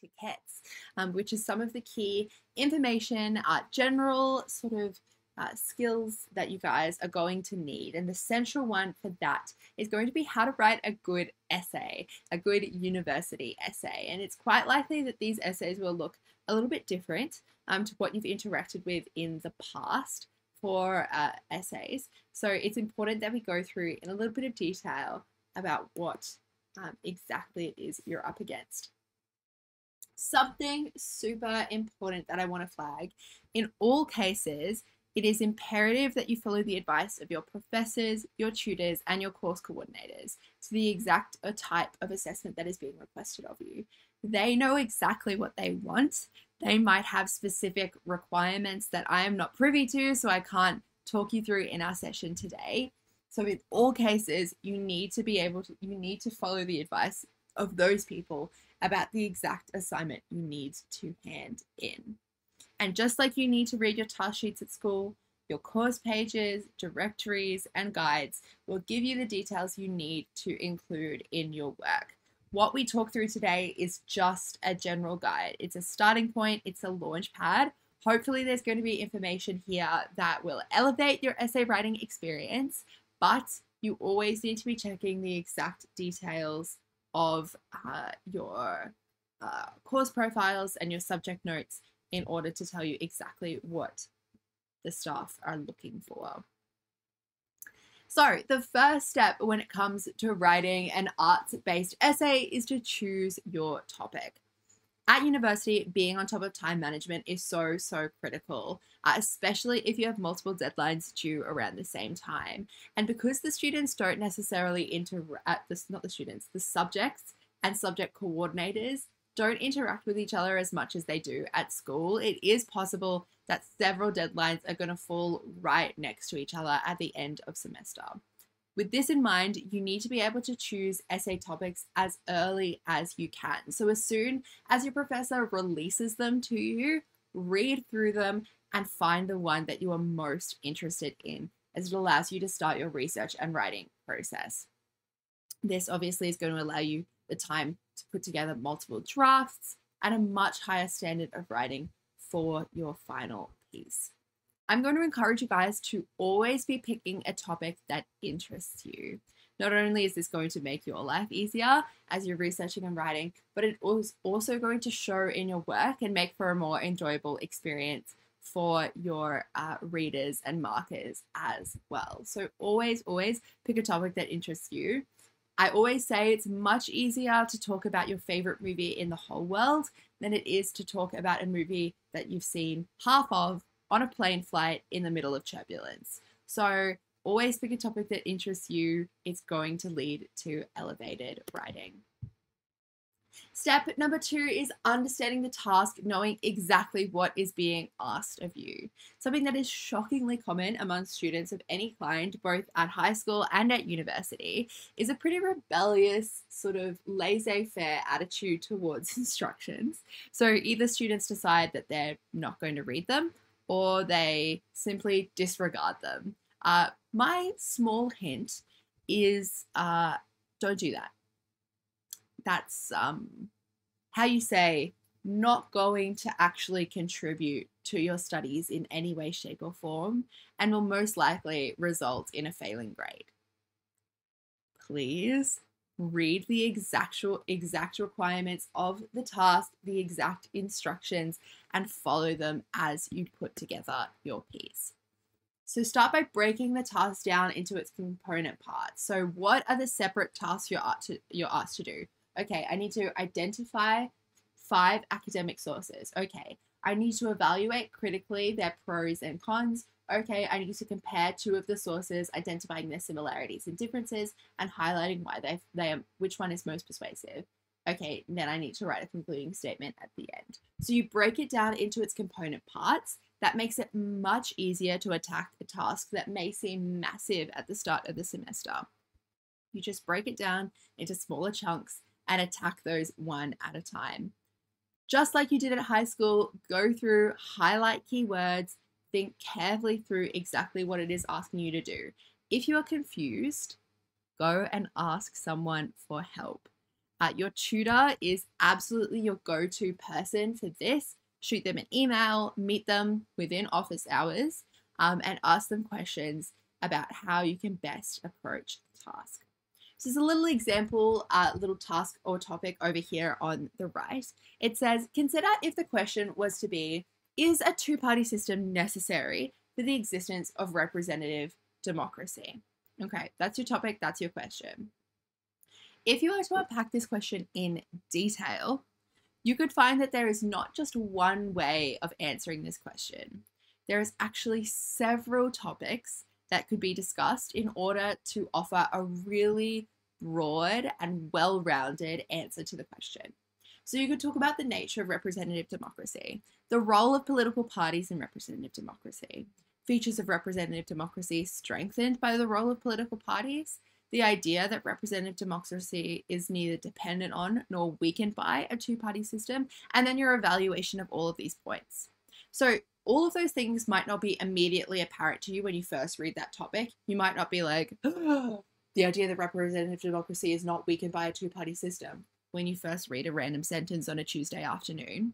tickets, which is some of the key information, general sort of skills that you guys are going to need. And the central one for that is going to be how to write a good essay, a good university essay. And it's quite likely that these essays will look a little bit different to what you've interacted with in the past for essays. So it's important that we go through in a little bit of detail about what exactly it is you're up against. Something super important that I want to flag: in all cases, it is imperative that you follow the advice of your professors, your tutors, and your course coordinators to the exact type of assessment that is being requested of you. They know exactly what they want. They might have specific requirements that I am not privy to, so I can't talk you through in our session today. So in all cases, you need to follow the advice of those people about the exact assignment you need to hand in. And just like you need to read your task sheets at school, your course pages, directories, and guides will give you the details you need to include in your work. What we talk through today is just a general guide. It's a starting point, it's a launch pad. Hopefully there's going to be information here that will elevate your essay writing experience, but you always need to be checking the exact details of your course profiles and your subject notes in order to tell you exactly what the staff are looking for. So the first step when it comes to writing an arts-based essay is to choose your topic. At university, being on top of time management is so critical, especially if you have multiple deadlines due around the same time. And because the students don't necessarily the subjects and subject coordinators don't interact with each other as much as they do at school, it is possible that several deadlines are going to fall right next to each other at the end of semester. With this in mind, you need to be able to choose essay topics as early as you can. So as soon as your professor releases them to you, read through them and find the one that you are most interested in, as it allows you to start your research and writing process. This obviously is going to allow you the time to put together multiple drafts and a much higher standard of writing for your final piece. I'm going to encourage you guys to always be picking a topic that interests you. Not only is this going to make your life easier as you're researching and writing, but it is also going to show in your work and make for a more enjoyable experience for your readers and markers as well. So always pick a topic that interests you. I always say it's much easier to talk about your favorite movie in the whole world than it is to talk about a movie that you've seen half of on a plane flight in the middle of turbulence. So always pick a topic that interests you. It's going to lead to elevated writing. Step number 2 is understanding the task, knowing exactly what is being asked of you. Something that is shockingly common among students of any kind, both at high school and at university, is a pretty rebellious sort of laissez-faire attitude towards instructions. So either students decide that they're not going to read them, or they simply disregard them. My small hint is don't do that. That's how you say not going to actually contribute to your studies in any way, shape, or form, and will most likely result in a failing grade. Please read the exact requirements of the task, the exact instructions, and follow them as you put together your piece. So start by breaking the task down into its component parts. So what are the separate tasks you're asked to do? Okay, I need to identify 5 academic sources. Okay, I need to evaluate critically their pros and cons. Okay, I need to compare 2 of the sources, identifying their similarities and differences, and highlighting why which one is most persuasive. Okay, then I need to write a concluding statement at the end. So you break it down into its component parts. That makes it much easier to attack a task that may seem massive at the start of the semester. You just break it down into smaller chunks and attack those one at a time. Just like you did at high school, go through, highlight keywords, think carefully through exactly what it is asking you to do. If you are confused, go and ask someone for help. Your tutor is absolutely your go-to person for this. Shoot them an email, meet them within office hours, and ask them questions about how you can best approach the task. So there's a little example, little task or topic over here on the right. It says, consider if the question was to be, is a two-party system necessary for the existence of representative democracy? Okay, that's your topic, that's your question. If you were to unpack this question in detail, you could find that there is not just one way of answering this question. There is actually several topics that could be discussed in order to offer a really broad and well-rounded answer to the question. So you could talk about the nature of representative democracy, the role of political parties in representative democracy, features of representative democracy strengthened by the role of political parties, the idea that representative democracy is neither dependent on nor weakened by a two-party system, and then your evaluation of all of these points. So all of those things might not be immediately apparent to you when you first read that topic. You might not be like, oh, the idea that representative democracy is not weakened by a two-party system when you first read a random sentence on a Tuesday afternoon.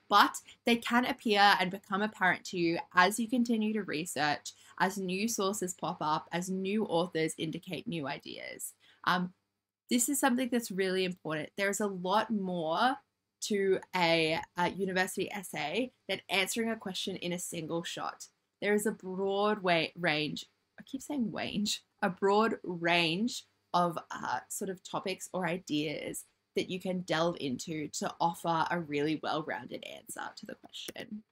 But they can appear and become apparent to you as you continue to research, as new sources pop up, as new authors indicate new ideas. This is something that's really important. There's a lot more to a university essay than answering a question in a single shot. There is a broad range, I keep saying range, a broad range of sort of topics or ideas that you can delve into to offer a really well-rounded answer to the question.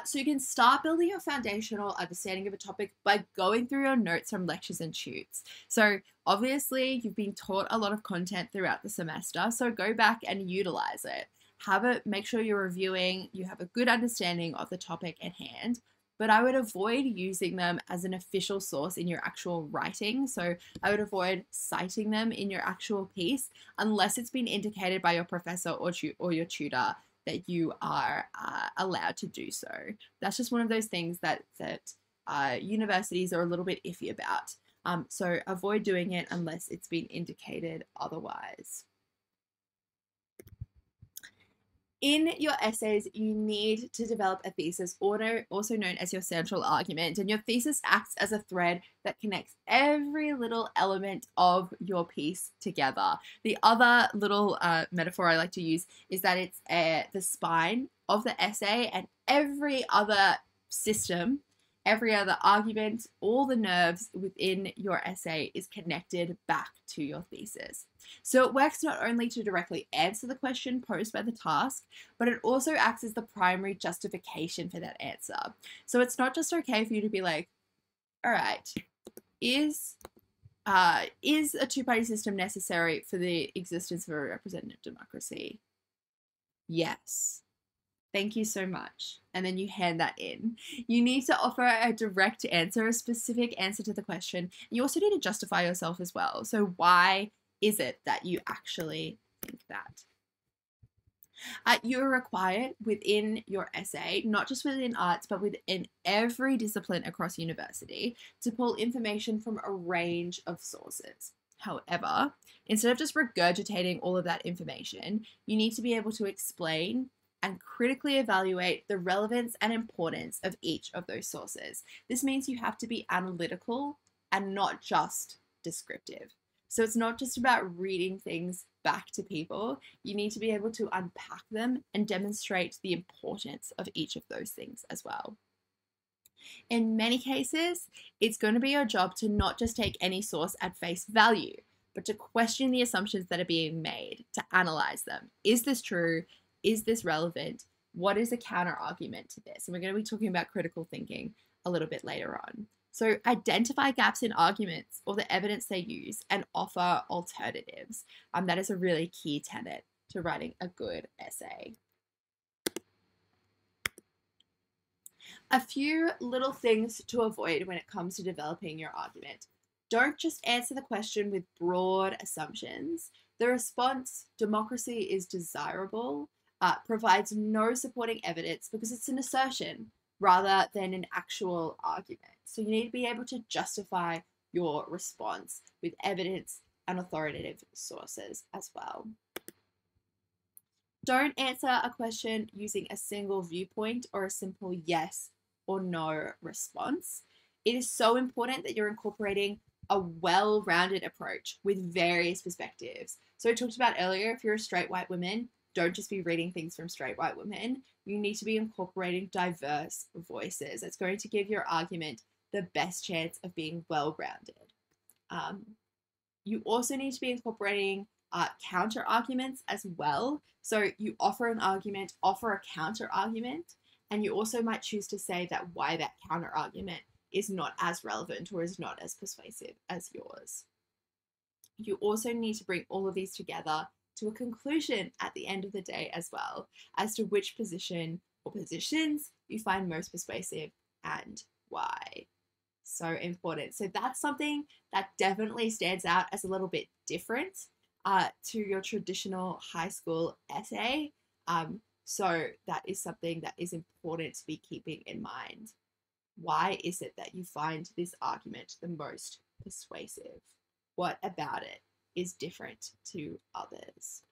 So you can start building your foundational understanding of a topic by going through your notes from lectures and tutes. So obviously you've been taught a lot of content throughout the semester, so go back and utilize it. Make sure you're reviewing, you have a good understanding of the topic at hand, but I would avoid using them as an official source in your actual writing. So I would avoid citing them in your actual piece unless it's been indicated by your professor or your tutor that you are allowed to do so. That's just one of those things that universities are a little bit iffy about. So avoid doing it unless it's been indicated otherwise. In your essays, you need to develop a thesis, also known as your central argument, and your thesis acts as a thread that connects every little element of your piece together. The other little metaphor I like to use is that it's the spine of the essay, and every other system, every other argument, all the nerves within your essay is connected back to your thesis. So it works not only to directly answer the question posed by the task, but it also acts as the primary justification for that answer. So it's not just okay for you to be like, all right, is a two-party system necessary for the existence of a representative democracy? Yes. Thank you so much. And then you hand that in. You need to offer a direct answer, a specific answer to the question. You also need to justify yourself as well. So why is it that you actually think that? You're required within your essay, not just within arts, but within every discipline across university, to pull information from a range of sources. However, instead of just regurgitating all of that information, you need to be able to explain and critically evaluate the relevance and importance of each of those sources. This means you have to be analytical and not just descriptive. So it's not just about reading things back to people. You need to be able to unpack them and demonstrate the importance of each of those things as well. In many cases, it's going to be your job to not just take any source at face value, but to question the assumptions that are being made, to analyze them. Is this true? Is this relevant? What is a counter argument to this? And we're going to be talking about critical thinking a little bit later on. So identify gaps in arguments or the evidence they use and offer alternatives. That is a really key tenet to writing a good essay. A few little things to avoid when it comes to developing your argument. Don't just answer the question with broad assumptions. The response, democracy is desirable, provides no supporting evidence because it's an assertion rather than an actual argument. So you need to be able to justify your response with evidence and authoritative sources as well. Don't answer a question using a single viewpoint or a simple yes or no response. It is so important that you're incorporating a well-rounded approach with various perspectives. So I talked about earlier, if you're a straight white woman, don't just be reading things from straight white women. You need to be incorporating diverse voices. It's going to give your argument the best chance of being well-rounded. You also need to be incorporating counter arguments as well. So you offer an argument, offer a counter argument, and you also might choose to say that why that counter argument is not as relevant or is not as persuasive as yours. You also need to bring all of these together to a conclusion at the end of the day as well, as to which position or positions you find most persuasive and why. So important. So that's something that definitely stands out as a little bit different to your traditional high school essay. So that is something that is important to be keeping in mind. Why is it that you find this argument the most persuasive? What about it is different to others?